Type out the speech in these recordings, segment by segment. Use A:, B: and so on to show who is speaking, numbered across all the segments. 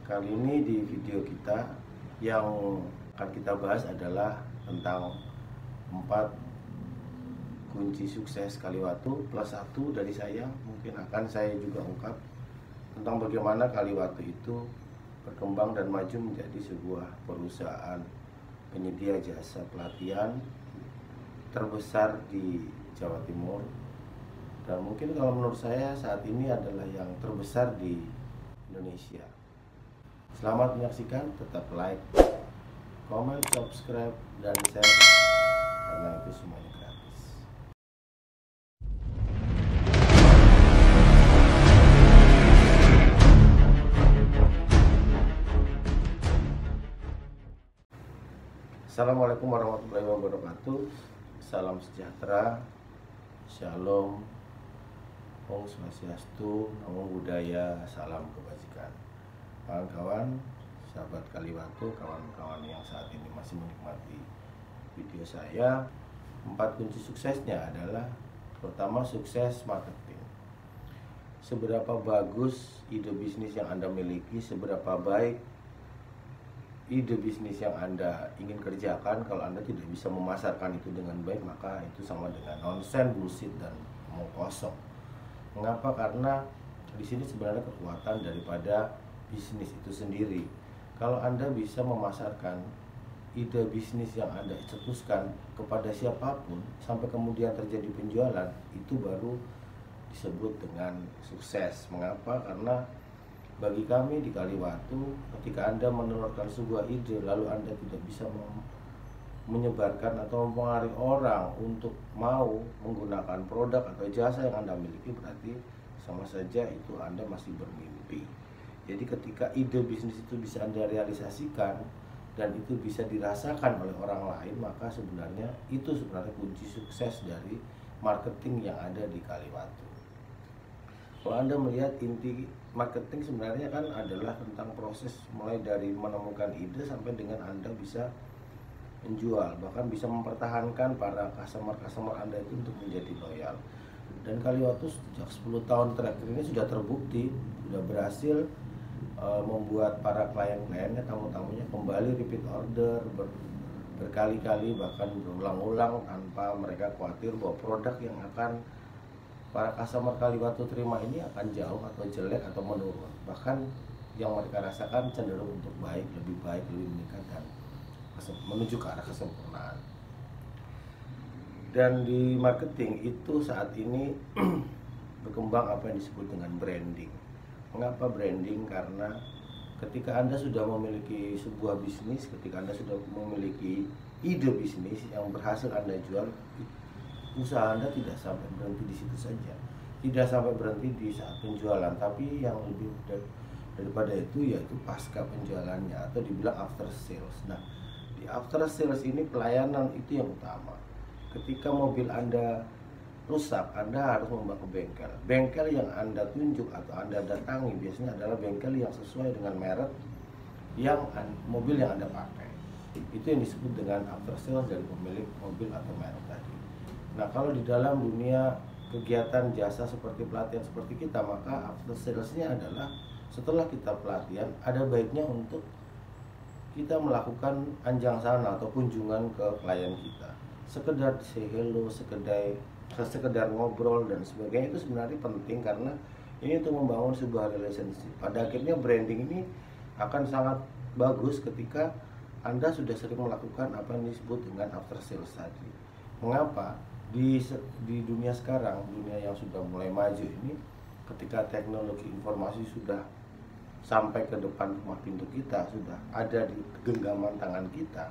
A: Kali ini di video kita yang akan kita bahas adalah tentang 4 kunci sukses Kaliwatu plus 1 dari saya. Mungkin akan saya juga ungkap tentang bagaimana Kaliwatu itu berkembang dan maju menjadi sebuah perusahaan penyedia jasa pelatihan terbesar di Jawa Timur, dan mungkin kalau menurut saya saat ini adalah yang terbesar di Indonesia. Selamat menyaksikan, tetap like, komen, subscribe, dan share karena itu semuanya gratis. Assalamualaikum warahmatullahi wabarakatuh. Salam sejahtera, shalom, Om Swastiastu, Namo Buddhaya, salam kebajikan. Kawan-kawan, sahabat Kaliwatu, kawan-kawan yang saat ini masih menikmati video saya, 4 kunci suksesnya adalah: pertama, sukses marketing. Seberapa bagus ide bisnis yang Anda miliki, seberapa baik ide bisnis yang Anda ingin kerjakan, kalau Anda tidak bisa memasarkan itu dengan baik, maka itu sama dengan nonsen, bullshit, dan omong kosong. Mengapa? Karena di sini sebenarnya kekuatan daripada bisnis itu sendiri. Kalau Anda bisa memasarkan ide bisnis yang Anda cetuskan kepada siapapun sampai kemudian terjadi penjualan, itu baru disebut dengan sukses. Mengapa? Karena bagi kami di Kaliwatu, ketika Anda menelurkan sebuah ide lalu Anda tidak bisa menyebarkan atau mempengaruhi orang untuk mau menggunakan produk atau jasa yang Anda miliki, berarti sama saja itu Anda masih bermimpi. Jadi ketika ide bisnis itu bisa Anda realisasikan dan itu bisa dirasakan oleh orang lain, maka sebenarnya itu kunci sukses dari marketing yang ada di Kaliwatu. Kalau Anda melihat inti marketing sebenarnya kan adalah tentang proses mulai dari menemukan ide sampai dengan Anda bisa menjual, bahkan bisa mempertahankan para customer Anda itu untuk menjadi loyal. Dan Kaliwatu sejak 10 tahun terakhir ini sudah terbukti, sudah berhasil membuat para klien-kliennya, tamu-tamunya kembali repeat order berkali-kali, bahkan berulang-ulang tanpa mereka khawatir bahwa produk yang akan para customer Kaliwatu terima ini akan jauh atau jelek atau menurun. Bahkan yang mereka rasakan cenderung untuk baik, lebih meningkat dan menuju ke arah kesempurnaan. Dan di marketing itu saat ini berkembang apa yang disebut dengan branding. Mengapa branding? Karena ketika Anda sudah memiliki sebuah bisnis, ketika Anda sudah memiliki ide bisnis yang berhasil Anda jual, usaha Anda tidak sampai berhenti di situ saja, tidak sampai berhenti di saat penjualan, tapi yang lebih daripada itu yaitu pasca penjualannya atau dibilang after sales. Nah, di after sales ini pelayanan itu yang utama. Ketika mobil Anda rusak, Anda harus membawa ke bengkel. Bengkel yang Anda tunjuk atau Anda datangi biasanya adalah bengkel yang sesuai dengan merek yang mobil yang Anda pakai. Itu yang disebut dengan after sales dari pemilik mobil atau merek tadi. Nah, kalau di dalam dunia kegiatan jasa seperti pelatihan seperti kita, maka after salesnya adalah setelah kita pelatihan, ada baiknya untuk kita melakukan anjang sana atau kunjungan ke klien kita. Sekedar say hello, sekedar ngobrol dan sebagainya, itu sebenarnya penting karena ini untuk membangun sebuah relationship. Pada akhirnya branding ini akan sangat bagus ketika Anda sudah sering melakukan apa yang disebut dengan after sales tadi. Mengapa? Di dunia sekarang, dunia yang sudah mulai maju ini, ketika teknologi informasi sudah sampai ke depan rumah pintu kita, sudah ada di genggaman tangan kita,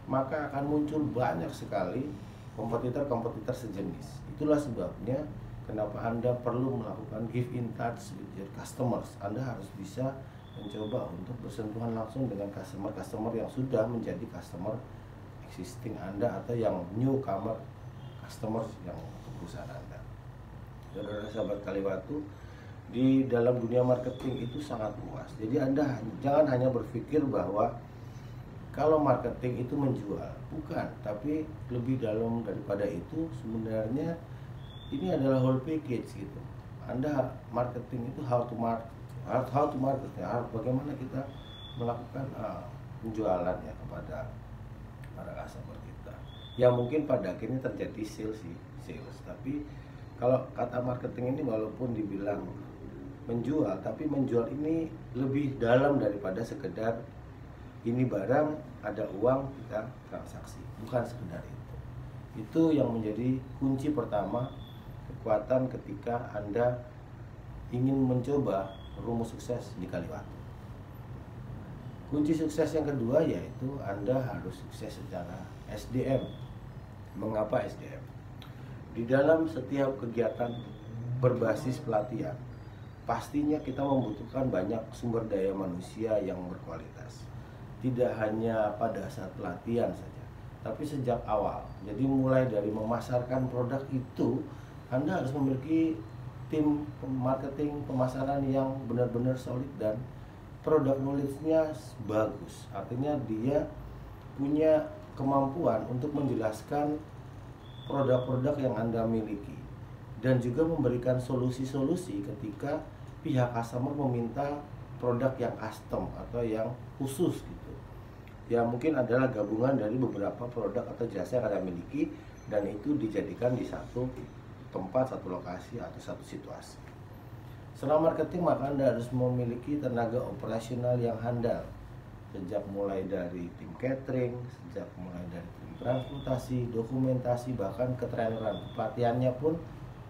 A: maka akan muncul banyak sekali kompetitor sejenis. Itulah sebabnya kenapa Anda perlu melakukan give in touch with your customers. Anda harus bisa mencoba untuk bersentuhan langsung dengan customer yang sudah menjadi customer existing Anda atau yang newcomer customer yang untuk perusahaan Anda. Saudara sahabat Kaliwatu, di dalam dunia marketing itu sangat luas. Jadi Anda jangan hanya berpikir bahwa kalau marketing itu menjual, bukan, tapi lebih dalam daripada itu. Sebenarnya ini adalah whole package gitu. Anda marketing itu how to market, how to market, bagaimana kita melakukan penjualan ya kepada para customer kita. Ya mungkin pada akhirnya terjadi sales, tapi kalau kata marketing ini walaupun dibilang menjual, tapi menjual ini lebih dalam daripada sekedar ini barang, ada uang, kita transaksi. Bukan sekedar itu. Itu yang menjadi kunci pertama kekuatan ketika Anda ingin mencoba rumus sukses di Kaliwatu. Kunci sukses yang kedua yaitu Anda harus sukses secara SDM. Mengapa SDM? Di dalam setiap kegiatan berbasis pelatihan, pastinya kita membutuhkan banyak sumber daya manusia yang berkualitas. Tidak hanya pada saat pelatihan saja, tapi sejak awal. Jadi mulai dari memasarkan produk itu, Anda harus memiliki tim marketing pemasaran yang benar-benar solid dan produk knowledge-nya bagus. Artinya dia punya kemampuan untuk menjelaskan produk-produk yang Anda miliki dan juga memberikan solusi-solusi ketika pihak customer meminta produk yang custom atau yang khusus gitu. Ya mungkin adalah gabungan dari beberapa produk atau jasa yang Anda miliki dan itu dijadikan di satu tempat, satu lokasi atau satu situasi. Selama marketing maka Anda harus memiliki tenaga operasional yang handal. Sejak mulai dari tim catering, sejak mulai dari tim transportasi, dokumentasi, bahkan ketraineran. Pelatihannya pun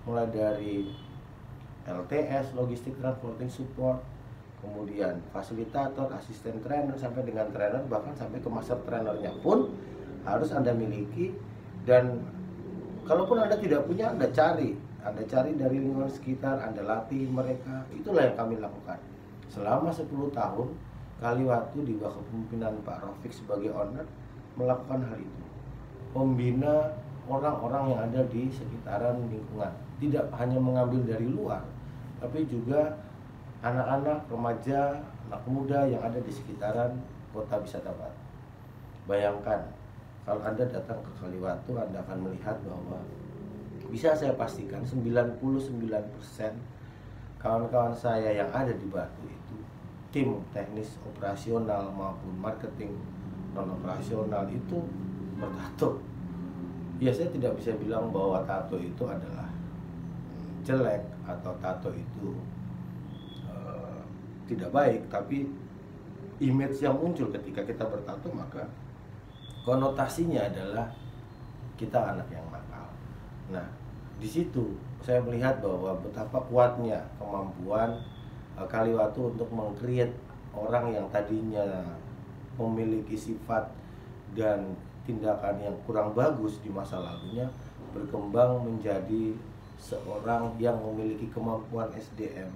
A: mulai dari LTS, logistik transporting support, kemudian fasilitator, asisten trainer, sampai dengan trainer, bahkan sampai ke master trainernya pun harus Anda miliki. Dan kalaupun Anda tidak punya, Anda cari dari lingkungan sekitar, Anda latih mereka. Itulah yang kami lakukan selama 10 tahun. Kaliwatu di bawah kepemimpinan Pak Rafiq sebagai owner melakukan hal itu, membina orang-orang yang ada di sekitaran lingkungan. Tidak hanya mengambil dari luar, tapi juga anak-anak, remaja, anak muda yang ada di sekitaran kota wisata Batu. Bayangkan kalau Anda datang ke Kaliwatu, Anda akan melihat bahwa bisa saya pastikan 99% kawan-kawan saya yang ada di Batu itu, tim teknis operasional maupun marketing non operasional itu bertato. Ya saya tidak bisa bilang bahwa tato itu adalah jelek atau tato itu tidak baik, tapi image yang muncul ketika kita bertato maka konotasinya adalah kita anak yang nakal. Nah, di situ saya melihat bahwa betapa kuatnya kemampuan Kaliwatu untuk meng-create orang yang tadinya memiliki sifat dan tindakan yang kurang bagus di masa lalunya berkembang menjadi seorang yang memiliki kemampuan SDM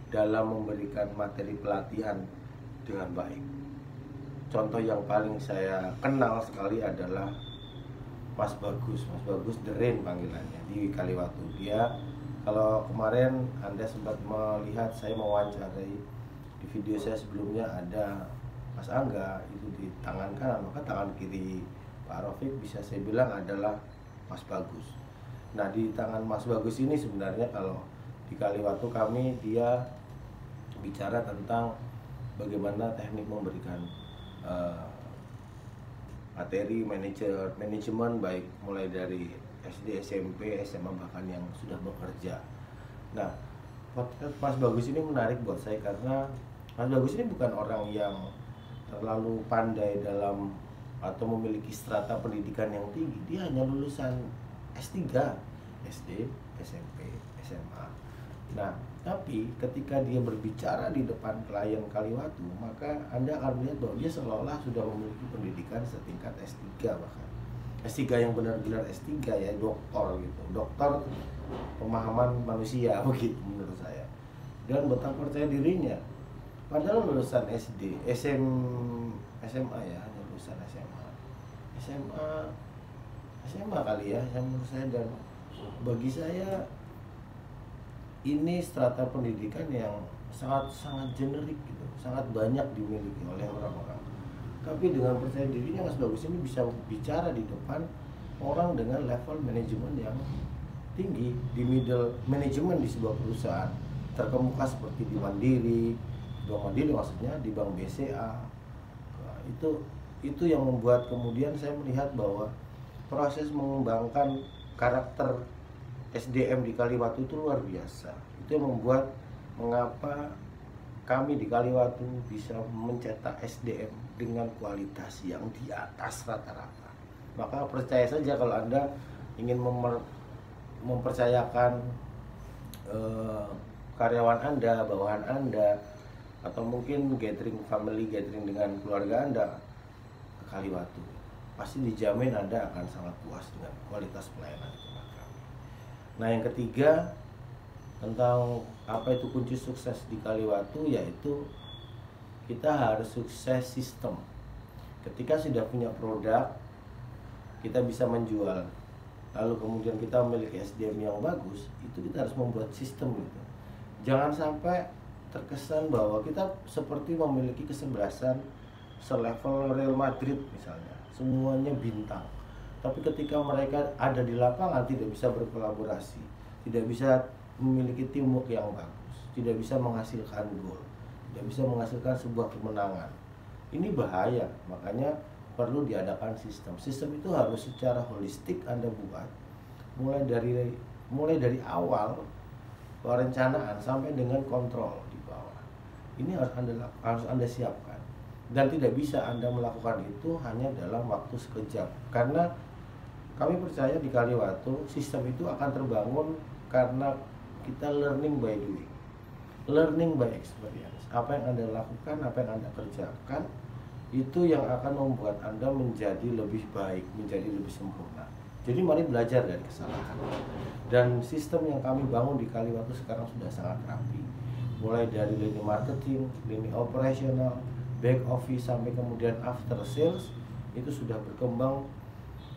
A: dalam memberikan materi pelatihan dengan baik. Contoh yang paling saya kenal sekali adalah Mas Bagus The Rain panggilannya di Kaliwatu. Dia, kalau kemarin Anda sempat melihat saya mewawancarai di video saya sebelumnya, ada Mas Angga itu di tangan kanan, maka tangan kiri Pak Rafiq bisa saya bilang adalah Mas Bagus. Nah di tangan Mas Bagus ini sebenarnya kalau di Kaliwatu kami, dia bicara tentang bagaimana teknik memberikan materi manajemen baik mulai dari SD, SMP, SMA, bahkan yang sudah bekerja. Nah, podcast Mas Bagus ini menarik buat saya karena Mas Bagus ini bukan orang yang terlalu pandai dalam atau memiliki strata pendidikan yang tinggi. Dia hanya lulusan S3, SD, SMP, SMA. Nah, tapi ketika dia berbicara di depan klien Kaliwatu, maka Anda akan melihat bahwa dia seolah-olah sudah memiliki pendidikan setingkat S3 bahkan. S3 yang benar-benar S3 ya, doktor gitu. Doktor pemahaman manusia begitu menurut saya. Dan betapa percaya dirinya. Padahal lulusan SD, SMA ya, hanya lulusan SMA kali ya, yang menurut saya. Dan bagi saya ini strata pendidikan yang sangat generik gitu, sangat banyak dimiliki oleh orang-orang. Tapi dengan percaya dirinya Mas Bagus ini bisa bicara di depan orang dengan level manajemen yang tinggi, di middle manajemen di sebuah perusahaan. terkemuka seperti di Mandiri, Bank Mandiri maksudnya, di Bank BCA. Nah, itu yang membuat kemudian saya melihat bahwa proses mengembangkan karakter SDM di Kaliwatu itu luar biasa. Itu yang membuat mengapa kami di Kaliwatu bisa mencetak SDM dengan kualitas yang di atas rata-rata. Maka percaya saja kalau Anda ingin mempercayakan karyawan Anda, bawahan Anda, atau mungkin family gathering dengan keluarga Anda ke Kaliwatu, pasti dijamin Anda akan sangat puas dengan kualitas pelayanan tempat kami. Nah, yang ketiga tentang apa itu kunci sukses di Kaliwatu, yaitu kita harus sukses sistem. Ketika sudah punya produk, kita bisa menjual, lalu kemudian kita memiliki SDM yang bagus, itu kita harus membuat sistem gitu. Jangan sampai terkesan bahwa kita seperti memiliki kesebelasan selevel Real Madrid misalnya, semuanya bintang, tapi ketika mereka ada di lapangan tidak bisa berkolaborasi, tidak bisa memiliki teamwork yang bagus, tidak bisa menghasilkan gol, tidak bisa menghasilkan sebuah kemenangan. Ini bahaya, makanya perlu diadakan sistem. Sistem itu harus secara holistik Anda buat, mulai dari awal perencanaan sampai dengan kontrol di bawah. Ini harus Anda siapkan, dan tidak bisa Anda melakukan itu hanya dalam waktu sekejap, karena kami percaya di Kaliwatu sistem itu akan terbangun karena kita learning by doing, learning by experience. Apa yang Anda lakukan, apa yang Anda kerjakan, itu yang akan membuat Anda menjadi lebih baik, menjadi lebih sempurna. Jadi mari belajar dari kesalahan. Dan sistem yang kami bangun di Kaliwatu sekarang sudah sangat rapi, mulai dari lini marketing, lini operasional, back office, sampai kemudian after sales, itu sudah berkembang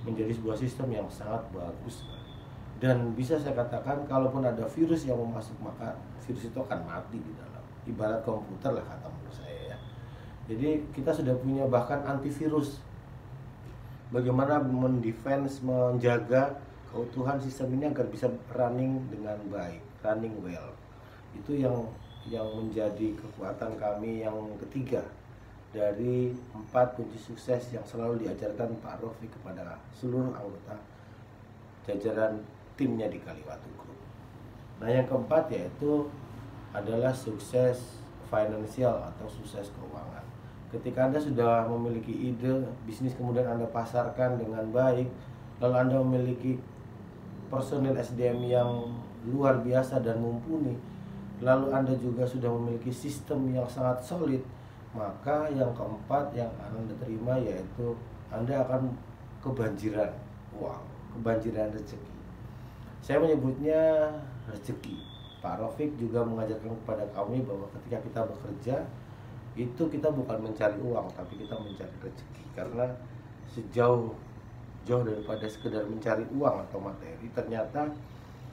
A: menjadi sebuah sistem yang sangat bagus. Dan bisa saya katakan, kalaupun ada virus yang mau masuk, maka virus itu akan mati di dalam. Ibarat komputer lah kata menurut saya ya. Jadi kita sudah punya bahkan antivirus. Bagaimana mendefense, menjaga keutuhan sistem ini agar bisa running dengan baik, running well. Itu yang menjadi kekuatan kami yang ketiga dari 4 kunci sukses yang selalu diajarkan Pak Rofi kepada seluruh anggota jajaran timnya di Kaliwatu Group. Nah, yang keempat yaitu adalah sukses finansial atau sukses keuangan. Ketika Anda sudah memiliki ide bisnis, kemudian Anda pasarkan dengan baik, lalu Anda memiliki personil SDM yang luar biasa dan mumpuni, lalu Anda juga sudah memiliki sistem yang sangat solid, maka yang keempat yang Anda terima yaitu Anda akan kebanjiran uang, kebanjiran rezeki. Saya menyebutnya rezeki. Pak Rafiq juga mengajarkan kepada kami bahwa ketika kita bekerja, itu kita bukan mencari uang, tapi kita mencari rezeki. Karena jauh daripada sekedar mencari uang atau materi, ternyata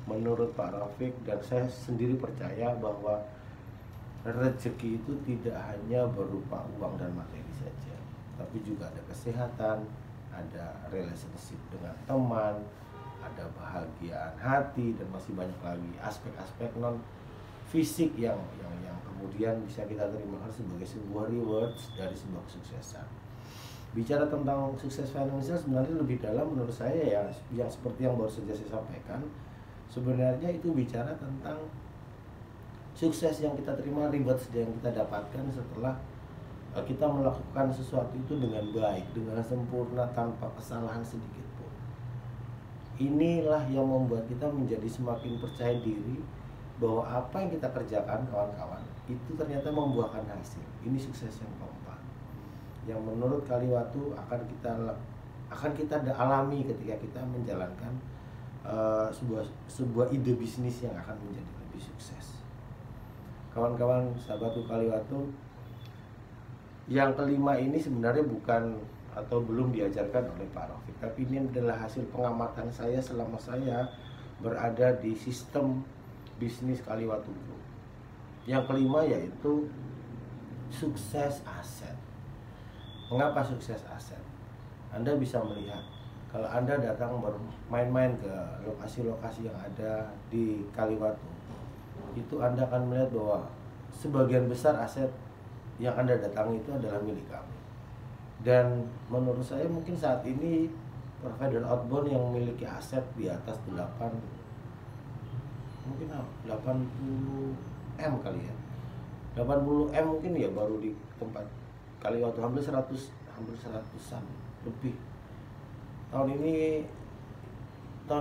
A: menurut Pak Rafiq dan saya sendiri percaya bahwa rezeki itu tidak hanya berupa uang dan materi saja, tapi juga ada kesehatan, ada relationship dengan teman, ada bahagiaan hati, dan masih banyak lagi aspek-aspek non fisik yang kemudian bisa kita terima sebagai sebuah rewards dari sebuah kesuksesan. Bicara tentang sukses finansial sebenarnya lebih dalam menurut saya ya, yang seperti yang baru saja saya sampaikan, sebenarnya itu bicara tentang sukses yang kita terima, rewards yang kita dapatkan setelah kita melakukan sesuatu itu dengan baik, dengan sempurna, tanpa kesalahan sedikit pun. Inilah yang membuat kita menjadi semakin percaya diri bahwa apa yang kita kerjakan, kawan-kawan, itu ternyata membuahkan hasil. Ini sukses yang keempat, yang menurut Kaliwatu akan kita alami ketika kita menjalankan sebuah ide bisnis yang akan menjadi lebih sukses. Kawan-kawan sahabatku Kaliwatu, yang kelima ini sebenarnya bukan atau belum diajarkan oleh Pak Rafiq, tapi ini adalah hasil pengamatan saya selama saya berada di sistem bisnis Kaliwatu Group. Yang kelima yaitu sukses aset. Mengapa sukses aset? Anda bisa melihat kalau Anda datang bermain-main ke lokasi-lokasi yang ada di Kaliwatu, itu Anda akan melihat bahwa sebagian besar aset yang Anda datangi itu adalah milik kami. Dan menurut saya mungkin saat ini provider outbound yang memiliki aset di atas 80 M kali ya, 80 M mungkin ya, baru di tempat Kaliwatu hampir 100-an lebih. Tahun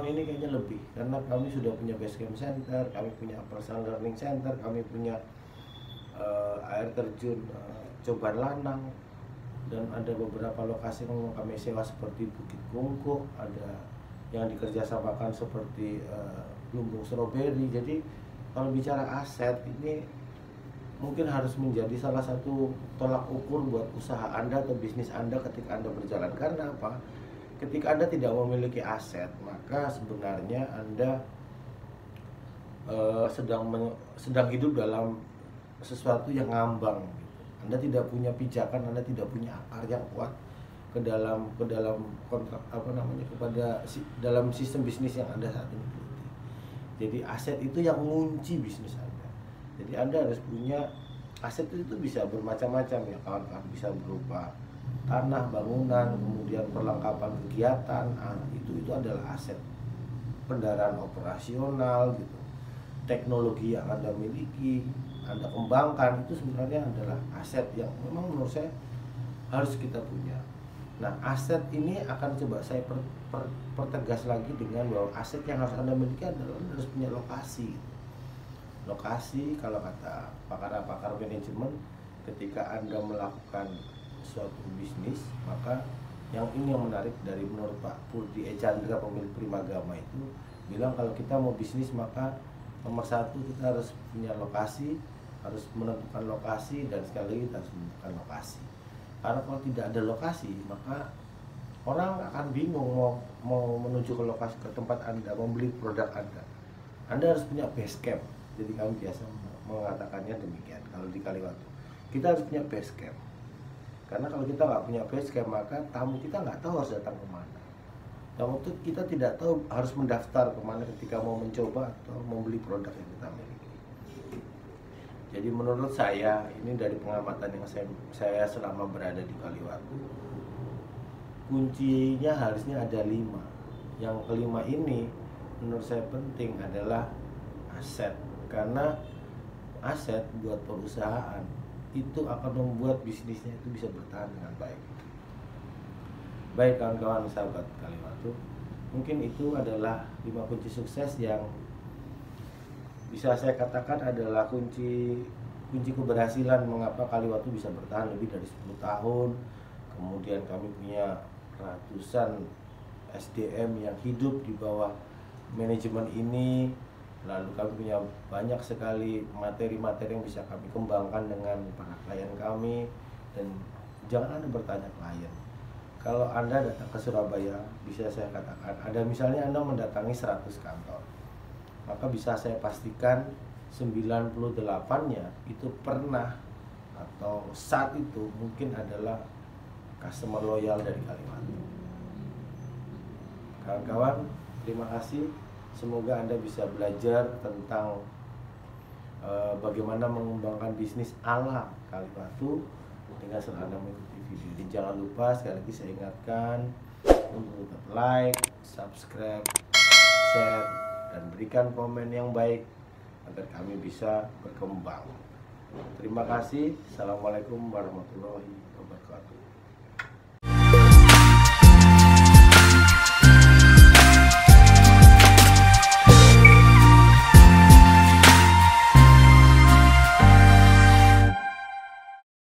A: ini kayaknya lebih, karena kami sudah punya basecamp center, kami punya personal learning center, kami punya air terjun Coban Lanang, dan ada beberapa lokasi yang kami sewa seperti Bukit Kungko, ada yang dikerjasamakan seperti Lumbung Strawberry. Jadi kalau bicara aset ini mungkin harus menjadi salah satu tolak ukur buat usaha Anda atau bisnis Anda ketika Anda berjalan. Karena apa? Ketika Anda tidak memiliki aset, maka sebenarnya Anda sedang hidup dalam sesuatu yang ngambang. Anda tidak punya pijakan, Anda tidak punya akar yang kuat ke dalam kontrak dalam sistem bisnis yang Anda saat ini geluti. Jadi aset itu yang mengunci bisnis Anda. Jadi Anda harus punya aset, itu bisa bermacam-macam ya kawan-kawan, bisa berupa tanah, bangunan, kemudian perlengkapan kegiatan, itu adalah aset. Kendaraan operasional gitu, teknologi yang Anda miliki, Anda kembangkan, itu sebenarnya adalah aset yang memang menurut saya harus kita punya. Nah, aset ini akan coba saya pertegas lagi dengan bahwa aset yang harus Anda miliki adalah Anda harus punya lokasi. Lokasi, kalau kata pakar-pakar manajemen, ketika Anda melakukan suatu bisnis, maka yang menarik dari menurut Pak Purdi Echandra, pemilik Primagama, itu bilang kalau kita mau bisnis maka nomor satu kita harus punya lokasi, harus menentukan lokasi, dan sekali lagi kita harus menentukan lokasi. Karena kalau tidak ada lokasi, maka orang akan bingung mau menuju ke lokasi, ke tempat Anda, membeli produk Anda. Anda harus punya base camp. Jadi kami biasa mengatakannya demikian kalau di Kaliwatu. Kita harus punya base camp. Karena kalau kita nggak punya base camp, maka tamu kita nggak tahu harus datang kemana. Tamu itu kita tidak tahu harus mendaftar kemana ketika mau mencoba atau membeli produk yang kita miliki. Jadi menurut saya, ini dari pengamatan yang saya selama berada di Kaliwatu, kuncinya harusnya ada 5. Yang kelima ini menurut saya penting adalah aset. Karena aset buat perusahaan itu akan membuat bisnisnya itu bisa bertahan dengan baik. Baik kawan-kawan sahabat Kaliwatu, mungkin itu adalah 5 kunci sukses yang bisa saya katakan adalah kunci keberhasilan mengapa Kaliwatu bisa bertahan lebih dari 10 tahun. Kemudian kami punya ratusan SDM yang hidup di bawah manajemen ini. Lalu kami punya banyak sekali materi-materi yang bisa kami kembangkan dengan para klien kami. Dan jangan Anda bertanya klien. Kalau Anda datang ke Surabaya, bisa saya katakan, ada misalnya Anda mendatangi 100 kantor, maka bisa saya pastikan 98-nya itu pernah atau saat itu mungkin adalah customer loyal dari Kaliwatu. Kawan-kawan, terima kasih. Semoga Anda bisa belajar tentang bagaimana mengembangkan bisnis ala Kaliwatu dengan setelah Anda mengikuti video ini. Jangan lupa, sekali lagi saya ingatkan untuk tetap like, subscribe, share, dan berikan komen yang baik agar kami bisa berkembang. Terima kasih. Assalamualaikum warahmatullahi wabarakatuh.